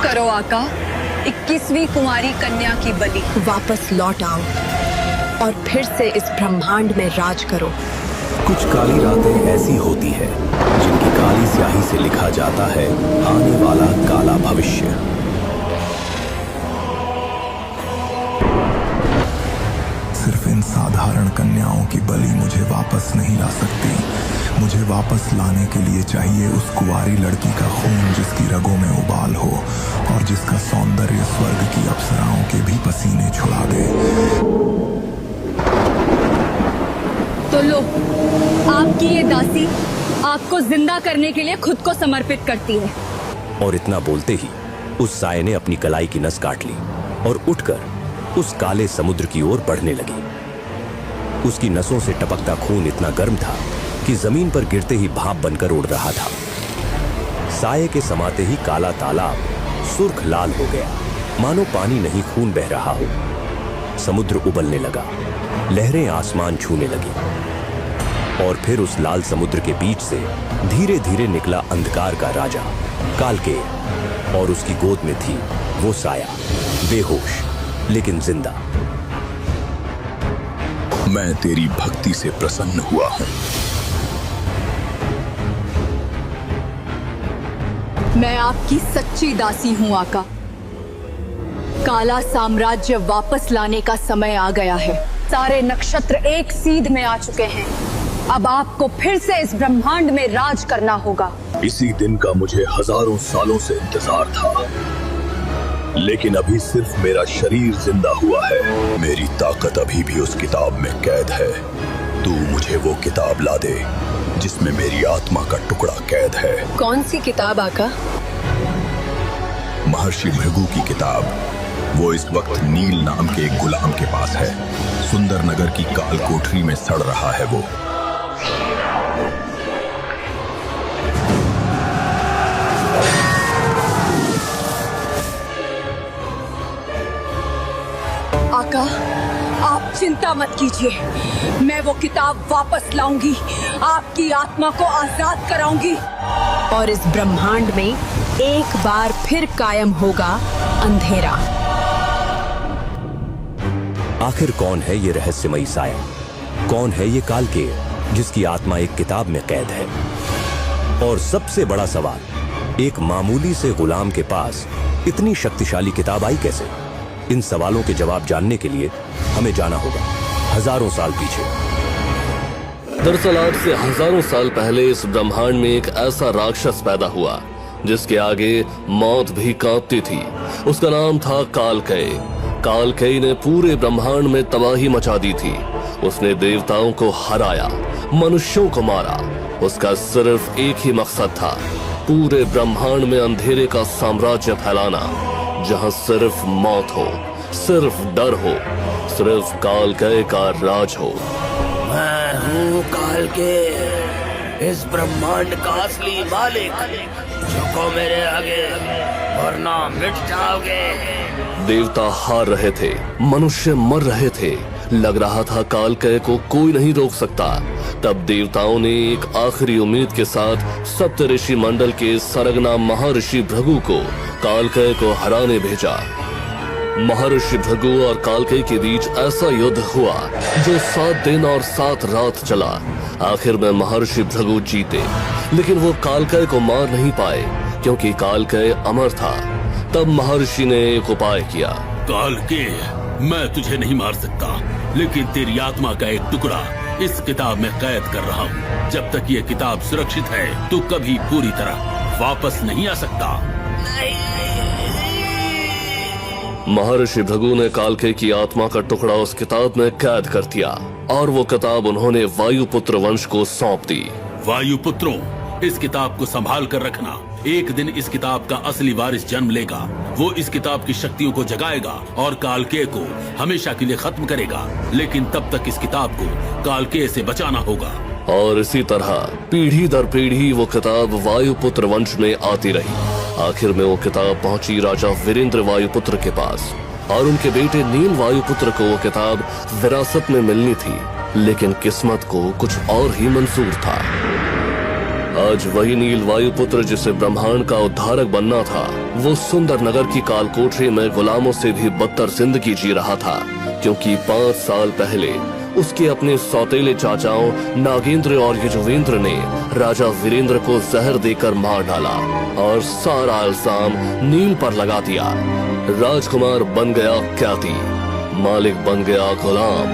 करो आका, 21वीं कुंवारी कन्या की बलि। वापस लौट आओ और फिर से इस ब्रह्मांड में राज करो। कुछ काली रातें ऐसी होती है जिनकी काली स्याही से लिखा जाता है आने वाला काला भविष्य। सिर्फ इन साधारण कन्याओं की बलि मुझे वापस नहीं ला सकती। मुझे वापस लाने के लिए चाहिए उस कुंवारी लड़की का खून जिसकी रगों में उबाल हो और जिसका सौंदर्य स्वर्ग की अप्सराओं के भी पसीने छुड़ा दे। तो लो, आपकी ये दासी आपको जिंदा करने के लिए खुद को समर्पित करती है। और इतना बोलते ही उस साये ने अपनी कलाई की नस काट ली और उठकर उस काले समुद्र की ओर बढ़ने लगी। उसकी नसों से टपकता खून इतना गर्म था कि जमीन पर गिरते ही भाप बनकर उड़ रहा था। साये के समाते ही काला तालाब सुर्ख लाल हो गया, मानो पानी नहीं खून बह रहा हो। समुद्र उबलने लगा, लहरें आसमान छूने लगी और फिर उस लाल समुद्र के बीच से धीरे धीरे निकला अंधकार का राजा कालकेय, और उसकी गोद में थी वो साया, बेहोश लेकिन जिंदा। मैं तेरी भक्ति से प्रसन्न हुआ हूं। मैं आपकी सच्ची दासी हूं आका। काला साम्राज्य वापस लाने का समय आ गया है। सारे नक्षत्र एक सीध में आ चुके हैं। अब आपको फिर से इस ब्रह्मांड में राज करना होगा। इसी दिन का मुझे हजारों सालों से इंतजार था, लेकिन अभी सिर्फ मेरा शरीर जिंदा हुआ है। मेरी ताकत अभी भी उस किताब में कैद है। तू मुझे वो किताब ला दे जिसमें मेरी आत्मा का टुकड़ा कैद है। कौन सी किताब आका? महर्षि भृगु की किताब। वो इस वक्त नील नाम के एक गुलाम के पास है। सुंदर नगर की काल कोठरी में सड़ रहा है वो। आका, आप चिंता मत कीजिए, मैं वो किताब वापस लाऊंगी, आपकी आत्मा को आजाद कराऊंगी और इस ब्रह्मांड में एक बार फिर कायम होगा अंधेरा। आखिर कौन है ये रहस्यमयी साया? कौन है ये कालकेय जिसकी आत्मा एक किताब में कैद है? और सबसे बड़ा सवाल, एक मामूली से गुलाम के पास इतनी शक्तिशाली किताब आई कैसे? इन सवालों के जवाब जानने के लिए हमें जाना होगा हजारों साल पीछे। दरअसल आज से हजारों साल पहले इस ब्रह्मांड में एक ऐसा राक्षस पैदा हुआ जिसके आगे मौत भी कांपती थी। उसका नाम था कालकेय। कालकेय ने पूरे ब्रह्मांड में तबाही मचा दी थी। उसने देवताओं को हराया, मनुष्यों को मारा। उसका सिर्फ एक ही मकसद था, पूरे ब्रह्मांड में अंधेरे का साम्राज्य फैलाना, जहां सिर्फ मौत हो, सिर्फ डर हो, सिर्फ कालकेय का राज हो। मैं हूँ कालकेय, इस ब्रह्मांड का असली मालिक। झुको मेरे आगे वरना मिट जाओगे। देवता हार रहे थे, मनुष्य मर रहे थे। लग रहा था कालकेय को कोई नहीं रोक सकता। तब देवताओं ने एक आखिरी उम्मीद के साथ सप्तऋषि मंडल के सरगना महर्षि भृगु को कालकेय को हराने भेजा। महर्षि भृगु और कालकेय के बीच ऐसा युद्ध हुआ जो 7 दिन और 7 रात चला। आखिर में महर्षि भृगु जीते, लेकिन वो कालकेय को मार नहीं पाए क्योंकि कालकेय अमर था। तब महर्षि ने एक उपाय किया। कालकेय, मैं तुझे नहीं मार सकता, लेकिन तेरी आत्मा का एक टुकड़ा इस किताब में कैद कर रहा हूँ। जब तक ये किताब सुरक्षित है, तू कभी पूरी तरह वापस नहीं आ सकता। महर्षि भृगु ने कालकेय की आत्मा का टुकड़ा उस किताब में कैद कर दिया और वो किताब उन्होंने वायुपुत्र वंश को सौंप दी। वायुपुत्रों, इस किताब को संभाल कर रखना। एक दिन इस किताब का असली वारिस जन्म लेगा। वो इस किताब की शक्तियों को जगाएगा और कालकेय को हमेशा के लिए खत्म करेगा। लेकिन तब तक इस किताब को कालकेय से बचाना होगा। और इसी तरह पीढ़ी दर पीढ़ी वो किताब वायुपुत्र वंश में आती रही। आखिर में वो किताब पहुंची राजा वीरेंद्र वायुपुत्र के पास और उनके बेटे नील वायुपुत्र को वो किताब विरासत में मिलनी थी, लेकिन किस्मत को कुछ और ही मंजूर था। आज वही नील वायुपुत्र जिसे ब्रह्मांड का उद्धारक बनना था, वो सुंदर नगर की कालकोठरी में गुलामों से भी बदतर जिंदगी जी रहा था, क्योंकि 5 साल पहले उसके अपने सौतेले चाचाओं नागेंद्र और यजुवेंद्र ने राजा वीरेंद्र को जहर देकर मार डाला और सारा इल्जाम नील पर लगा दिया। राजकुमार बन गया कैदी, मालिक बन गया गुलाम।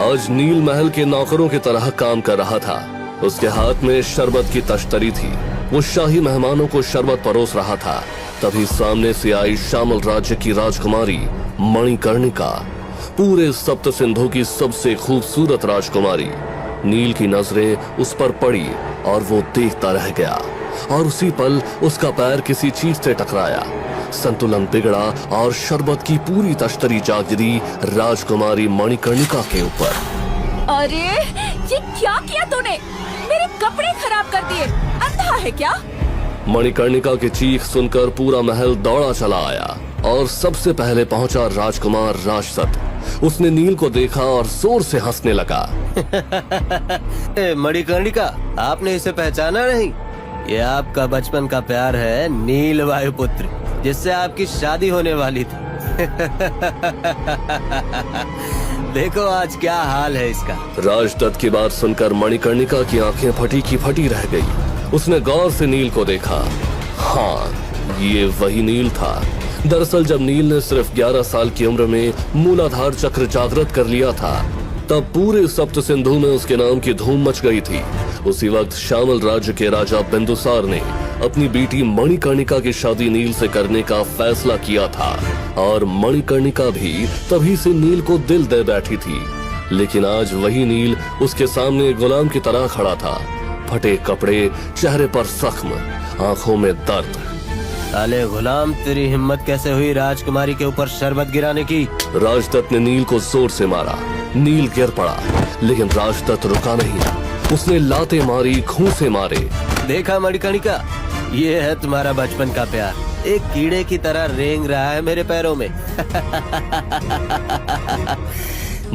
आज नील महल के नौकरों की तरह काम कर रहा था। उसके हाथ में शरबत की तश्तरी थी। वो शाही मेहमानों को शरबत परोस रहा था। तभी सामने से आई श्यामल राज्य की राजकुमारी मणिकर्णिका, पूरे सप्त सिंधु की सबसे खूबसूरत राजकुमारी। नील की नजरें उस पर पड़ी और वो देखता रह गया, और उसी पल उसका पैर किसी चीज से टकराया। संतुलन बिगड़ा और शरबत की पूरी तश्तरी जा गिरी राजकुमारी मणिकर्णिका के ऊपर। अरे ये क्या किया तूने? मेरे कपड़े खराब कर दिए। अंधा है क्या? मणिकर्णिका की चीख सुनकर पूरा महल दौड़ा चला आया और सबसे पहले पहुंचा राजकुमार राजसत। उसने नील को देखा और जोर से हंसने लगा। मणिकर्णिका, आपने इसे पहचाना नहीं? ये आपका बचपन का प्यार है, नील वायुपुत्र, जिससे आपकी शादी होने वाली थी। देखो आज क्या हाल है इसका। राजदत्त की बात सुनकर मणिकर्णिका की आंखें फटी की फटी रह गई। उसने गौर से नील को देखा। हाँ, ये वही नील था। दरअसल जब नील ने सिर्फ 11 साल की उम्र में मूलाधार चक्र जागृत कर लिया था, तब पूरे सप्त सिंधु में उसके नाम की धूम मच गई थी। उसी वक्त श्यामल राज्य के राजा बिंदुसार ने अपनी बेटी मणिकर्णिका की शादी नील से करने का फैसला किया था, और मणिकर्णिका भी तभी से नील को दिल दे बैठी थी। लेकिन आज वही नील उसके सामने गुलाम की तरह खड़ा था। फटे कपड़े, चेहरे पर जख्म, आंखों में दर्द। अले गुलाम, तेरी हिम्मत कैसे हुई राजकुमारी के ऊपर शरबत गिराने की? राजदत्त ने नील को जोर से मारा। नील गिर पड़ा, लेकिन राजदत्त रुका नहीं। उसने लाते मारी, घूंसे मारे। देखा मणिकर्णिका, ये है तुम्हारा बचपन का प्यार। एक कीड़े की तरह रेंग रहा है मेरे पैरों में।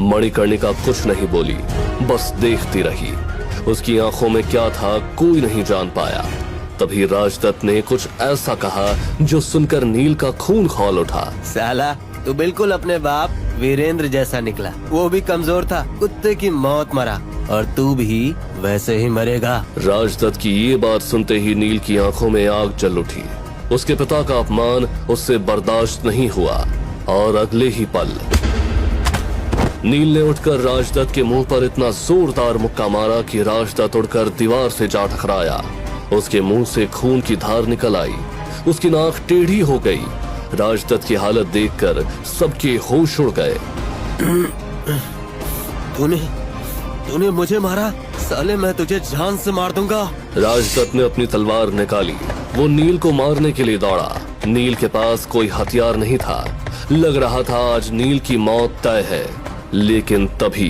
मणिकर्णिका कुछ नहीं बोली, बस देखती रही। उसकी आंखों में क्या था कोई नहीं जान पाया। तभी राजदत्त ने कुछ ऐसा कहा जो सुनकर नील का खून खौल उठा। साला, तू बिल्कुल अपने बाप वीरेंद्र जैसा निकला। वो भी कमजोर था, कुत्ते की मौत मरा, और तू भी वैसे ही मरेगा। राजदत्त की ये बात सुनते ही नील की आंखों में आग जल उठी। उसके पिता का अपमान उससे बर्दाश्त नहीं हुआ, और अगले ही पल नील ने उठकर राजदत्त के मुंह पर इतना जोरदार मुक्का मारा कि राजदत्त उड़कर दीवार से जा टकराया। उसके मुंह से खून की धार निकल आई। उसकी नाक टेढ़ी हो गई। राजदत्त की हालत देखकर सबके होश उड़ गए। तूने मुझे मारा? साले, मैं तुझे जान से मार दूंगा। राजदत्त ने अपनी तलवार निकाली। वो नील को मारने के लिए दौड़ा। नील के पास कोई हथियार नहीं था। लग रहा था आज नील की मौत तय है। लेकिन तभी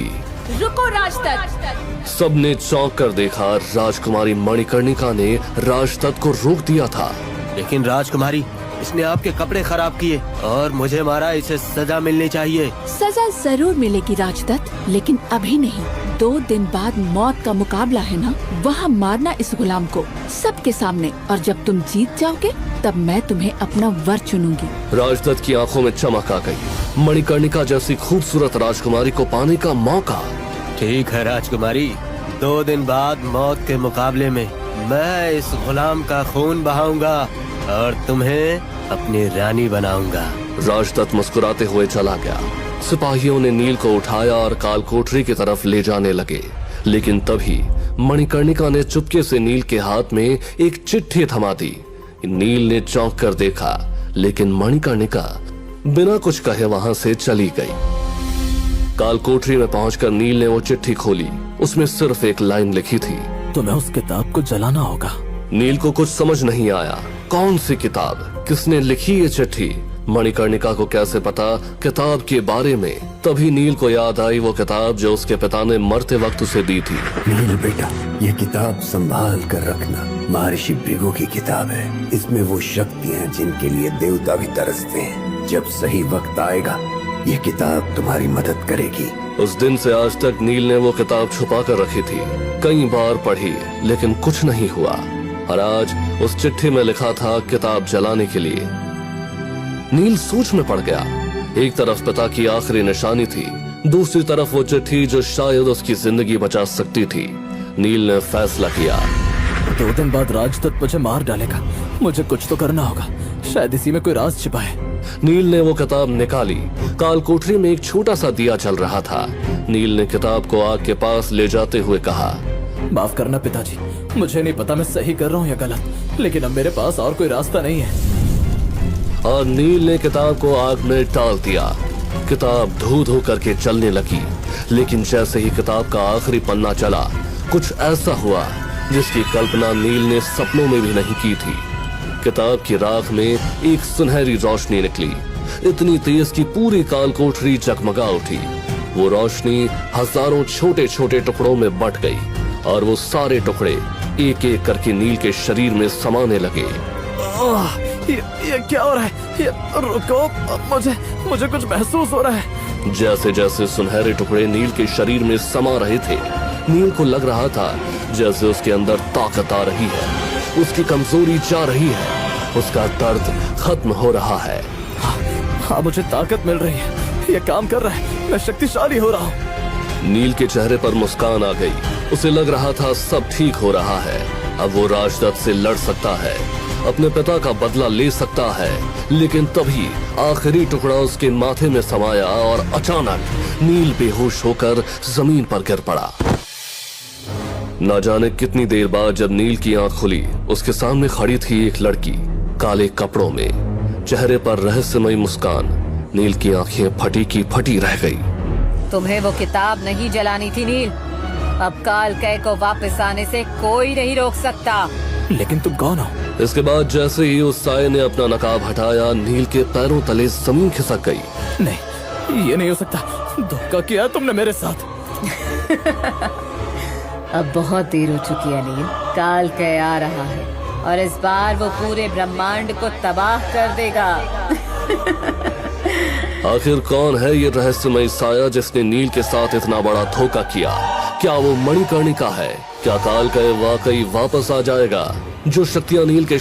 रुको राजदत्त! सबने चौंक कर देखा। राजकुमारी मणिकर्णिका ने राजदत्त को रोक दिया था। लेकिन राजकुमारी, इसने आपके कपड़े खराब किए और मुझे मारा। इसे सजा मिलनी चाहिए। सजा जरूर मिलेगी राजदत्त, लेकिन अभी नहीं। 2 दिन बाद मौत का मुकाबला है ना, वहाँ मारना इस गुलाम को सबके सामने, और जब तुम जीत जाओगे तब मैं तुम्हें अपना वर चुनूंगी। राजदत्त की आंखों में चमक आ गई। मणिकर्णिका जैसी खूबसूरत राजकुमारी को पाने का मौका। ठीक है राजकुमारी, 2 दिन बाद मौत के मुकाबले में मैं इस गुलाम का खून बहाऊंगा और तुम्हें अपनी रानी बनाऊंगा। राजदत्त मुस्कुराते हुए चला गया। सिपाहियों ने नील को उठाया और कालकोठरी की तरफ ले जाने लगे। लेकिन तभी मणिकर्णिका ने चुपके से नील के हाथ में एक चिट्ठी थमा दी। नील ने चौंक कर देखा, लेकिन मणिकर्णिका बिना कुछ कहे वहां से चली गई। कालकोठरी में पहुंचकर नील ने वो चिट्ठी खोली। उसमें सिर्फ एक लाइन लिखी थी, तुम्हें उस किताब को जलाना होगा। नील को कुछ समझ नहीं आया। कौन सी किताब? किसने लिखी ये चिट्ठी? मणिकर्णिका को कैसे पता किताब के बारे में? तभी नील को याद आई वो किताब जो उसके पिता ने मरते वक्त उसे दी थी। नील बेटा, ये किताब संभाल कर रखना। महर्षि भृगु की किताब है। इसमें वो शक्तियाँ हैं जिनके लिए देवता भी तरसते हैं। जब सही वक्त आएगा ये किताब तुम्हारी मदद करेगी। उस दिन से आज तक नील ने वो किताब छुपा कर रखी थी। कई बार पढ़ी लेकिन कुछ नहीं हुआ। और आज उस चिट्ठी में लिखा था किताब जलाने के लिए। नील सोच में पड़ गया। एक तरफ पिता की आखिरी निशानी थी, दूसरी तरफ वो चिट्ठी जो शायद उसकी जिंदगी बचा सकती थी। नील ने फैसला किया। 2 दिन बाद राजदत्त मुझे मार डालेगा। मुझे कुछ तो करना होगा, शायद इसी में कोई राज छिपा है। नील ने वो किताब निकाली। काल कोठरी में एक छोटा सा दिया चल रहा था। नील ने किताब को आग के पास ले जाते हुए कहा, माफ करना पिताजी, मुझे नहीं पता मैं सही कर रहा हूँ या गलत, लेकिन अब मेरे पास और कोई रास्ता नहीं है। और नील ने किताब को आग में डाल दिया। किताब धू धू करके चलने लगी, लेकिन जैसे ही किताब का आखिरी पन्ना चला, कुछ ऐसा हुआ जिसकी कल्पना नील ने सपनों में भी नहीं की थी। किताब की राख में एक सुनहरी रोशनी निकली, इतनी तेज कि पूरी काल कोठरी जगमगा उठी। वो रोशनी हजारों छोटे छोटे टुकड़ों में बट गई और वो सारे टुकड़े एक एक करके नील के शरीर में समाने लगे। ये क्या हो रहा है? रुको, मुझे कुछ महसूस हो रहा है। जैसे जैसे सुनहरे टुकड़े नील के शरीर में समा रहे थे, नील को लग रहा था जैसे उसके अंदर ताकत आ रही है, उसकी कमजोरी जा रही है, उसका दर्द खत्म हो रहा है। हाँ, मुझे ताकत मिल रही है, ये काम कर रहा है, मैं शक्तिशाली हो रहा हूँ। नील के चेहरे पर मुस्कान आ गई। उसे लग रहा था सब ठीक हो रहा है। अब वो राजदत्त से लड़ सकता है, अपने पिता का बदला ले सकता है। लेकिन तभी आखिरी टुकड़ा उसके माथे में समाया और अचानक नील बेहोश होकर जमीन पर गिर पड़ा। न जाने कितनी देर बाद जब नील की आंख खुली, उसके सामने खड़ी थी एक लड़की काले कपड़ों में, चेहरे पर रहस्यमयी मुस्कान। नील की आंखें फटी की फटी रह गई। तुम्हें वो किताब नहीं जलानी थी नील। अब काल कह को वापस आने से कोई नहीं रोक सकता। लेकिन तुम कौन हो? इसके बाद जैसे ही उस साये ने अपना नकाब हटाया, नील के पैरों तले जमीन खिसक गई। नहीं, ये नहीं हो सकता। धोखा किया तुमने मेरे साथ। अब बहुत देर हो चुकी है नील। काल कह आ रहा है और इस बार वो पूरे ब्रह्मांड को तबाह कर देगा। आखिर कौन है ये रहस्यमय साया जिसने नील के साथ इतना बड़ा धोखा किया? क्या वो मणिकर्णिका है? क्या काल कह वाकई वापस आ जाएगा? जो शक्तियां नील के